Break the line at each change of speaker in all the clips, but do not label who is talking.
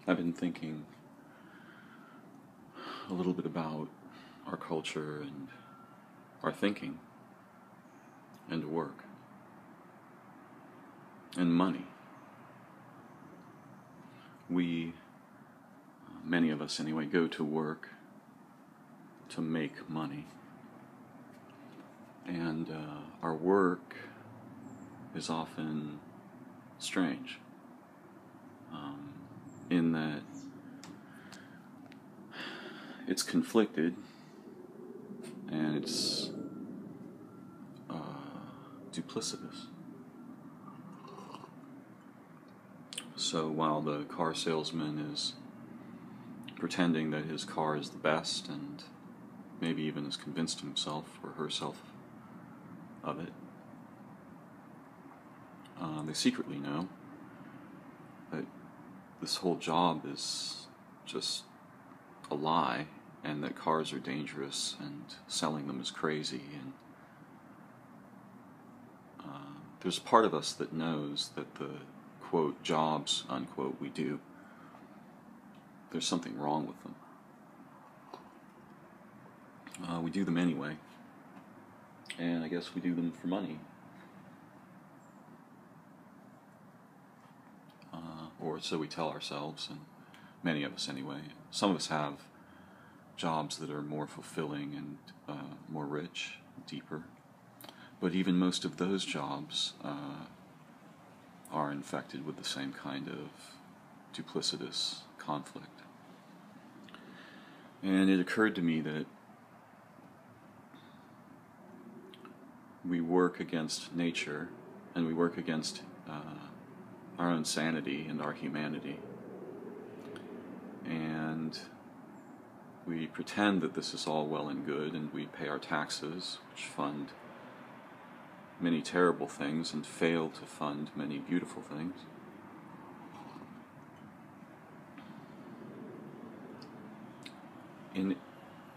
I've been thinking a little bit about our culture and our thinking and work and money. We, many of us anyway, go to work to make money. And our work is often strange in that it's conflicted and it's duplicitous. So while the car salesman is pretending that his car is the best and maybe even has convinced himself or herself of it, they secretly know that this whole job is just a lie and that cars are dangerous and selling them is crazy. And there's a part of us that knows that the quote jobs unquote we do, there's something wrong with them. We do them anyway, and I guess we do them for money, or so we tell ourselves, and many of us anyway. Some of us have jobs that are more fulfilling and more rich, deeper, but even most of those jobs are infected with the same kind of duplicitous conflict. And it occurred to me that we work against nature and we work against our own sanity and our humanity. And we pretend that this is all well and good, and we pay our taxes, which fund many terrible things and fail to fund many beautiful things. And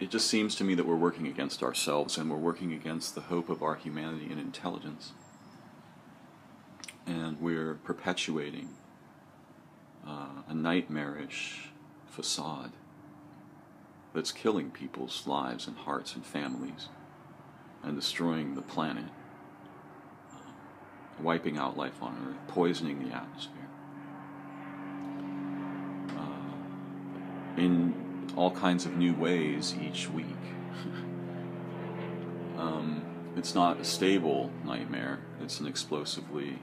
it just seems to me that we're working against ourselves, and we're working against the hope of our humanity and intelligence. And we're perpetuating a nightmarish facade that's killing people's lives and hearts and families and destroying the planet, wiping out life on Earth, poisoning the atmosphere, in all kinds of new ways each week. It's not a stable nightmare, it's an explosively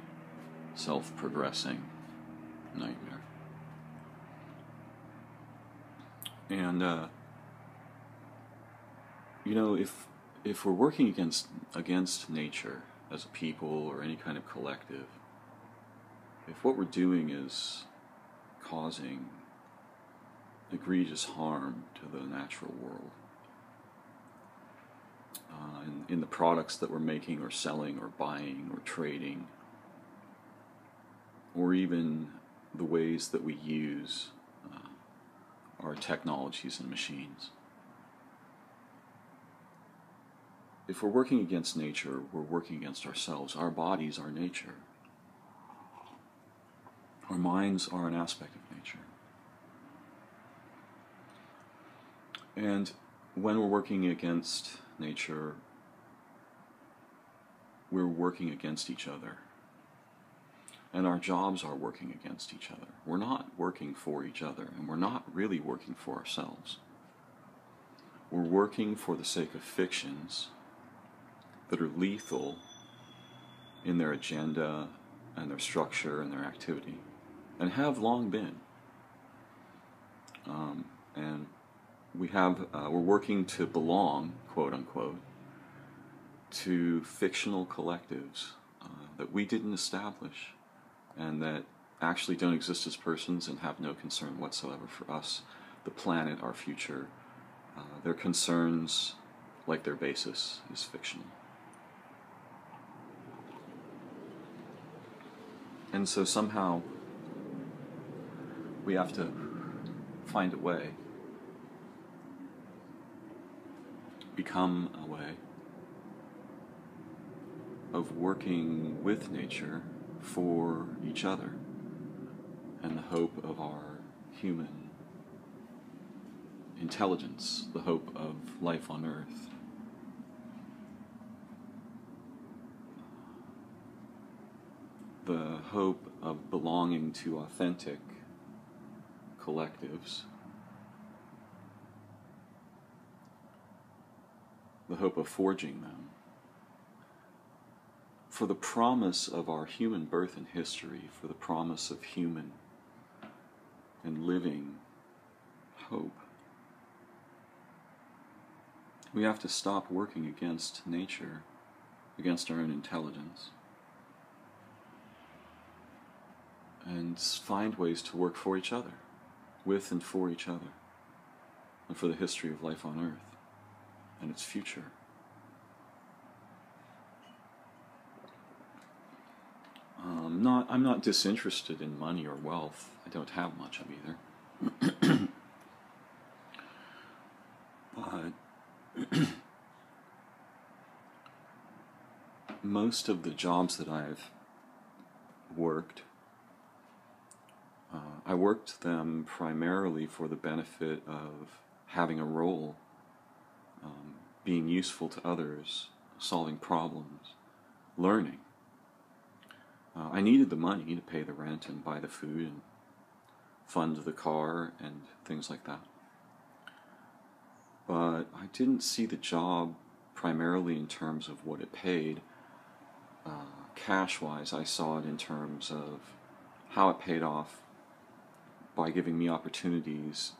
self-progressing nightmare. And if we're working against nature as a people or any kind of collective, if what we're doing is causing egregious harm to the natural world, in the products that we're making or selling or buying or trading, or even the ways that we use our technologies and machines. If we're working against nature, we're working against ourselves. Our bodies are nature. Our minds are an aspect of nature. And when we're working against nature, we're working against each other. And our jobs are working against each other. We're not working for each other, and we're not really working for ourselves. We're working for the sake of fictions that are lethal in their agenda and their structure and their activity, and have long been. And we're working to belong, quote unquote, to fictional collectives that we didn't establish, and that actually don't exist as persons and have no concern whatsoever for us, the planet, our future. Their concerns, like their basis, is fictional. And so somehow we have to find a way, become a way of working with nature for each other and the hope of our human intelligence, the hope of life on Earth. The hope of belonging to authentic collectives. The hope of forging them. For the promise of our human birth and history, for the promise of human and living hope. We have to stop working against nature, against our own intelligence, and find ways to work for each other, with and for each other, and for the history of life on Earth and its future. I'm not disinterested in money or wealth. I don't have much of either. But most of the jobs that I've worked, I worked them primarily for the benefit of having a role, being useful to others, solving problems, learning. I needed the money to pay the rent and buy the food and fund the car and things like that. But I didn't see the job primarily in terms of what it paid. Cash-wise, I saw it in terms of how it paid off by giving me opportunities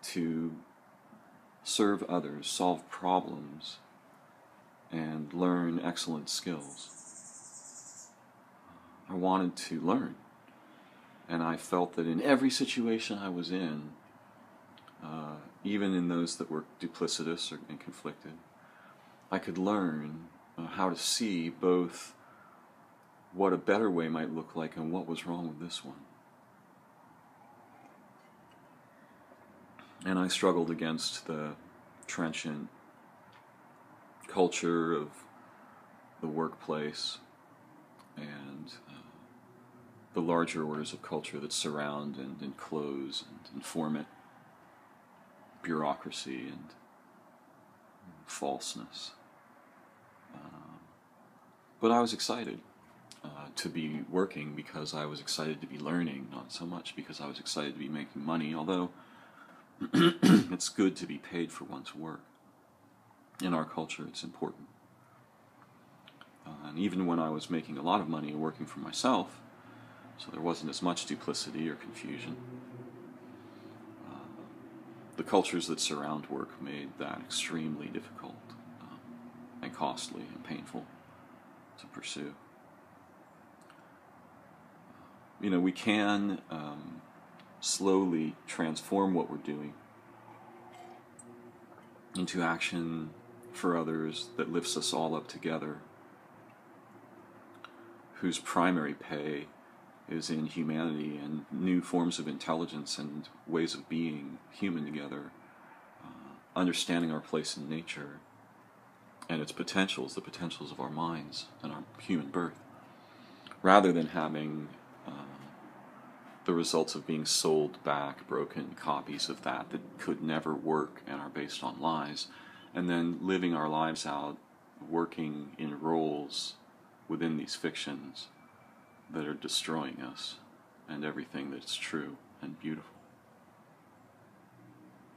to serve others, solve problems, and learn excellent skills. I wanted to learn, and I felt that in every situation I was in, even in those that were duplicitous and conflicted, I could learn how to see both what a better way might look like and what was wrong with this one. And I struggled against the trenchant culture of the workplace and the larger orders of culture that surround and enclose and inform it, bureaucracy and falseness. But I was excited to be working because I was excited to be learning, not so much because I was excited to be making money, although it's good to be paid for one's work. In our culture, it's important. And even when I was making a lot of money and working for myself, so there wasn't as much duplicity or confusion, the cultures that surround work made that extremely difficult and costly and painful to pursue. You know, we can slowly transform what we're doing into action for others that lifts us all up together, whose primary pay is in humanity and new forms of intelligence and ways of being human together, understanding our place in nature and its potentials, the potentials of our minds and our human birth, rather than having the results of being sold back broken copies of that could never work and are based on lies, and then living our lives out working in roles within these fictions that are destroying us and everything that's true and beautiful.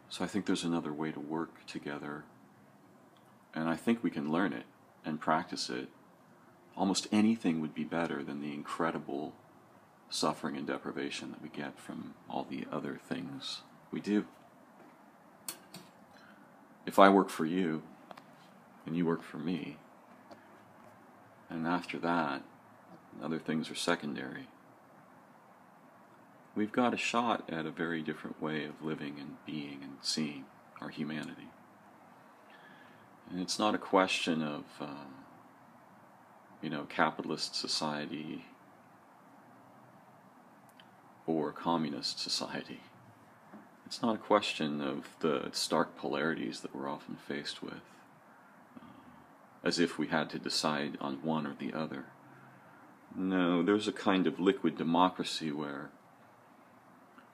So I think there's another way to work together, and I think we can learn it and practice it. Almost anything would be better than the incredible suffering and deprivation that we get from all the other things we do. If I work for you and you work for me, and after that other things are secondary, we've got a shot at a very different way of living and being and seeing our humanity. And it's not a question of capitalist society or communist society. It's not a question of the stark polarities that we're often faced with, as if we had to decide on one or the other. No, there's a kind of liquid democracy where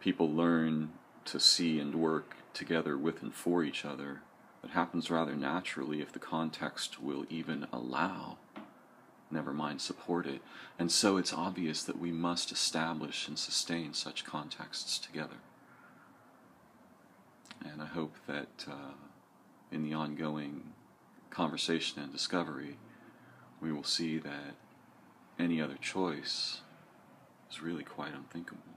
people learn to see and work together with and for each other, that happens rather naturally if the context will even allow, never mind support it. And so it's obvious that we must establish and sustain such contexts together. And I hope that in the ongoing conversation and discovery, we will see that any other choice is really quite unthinkable.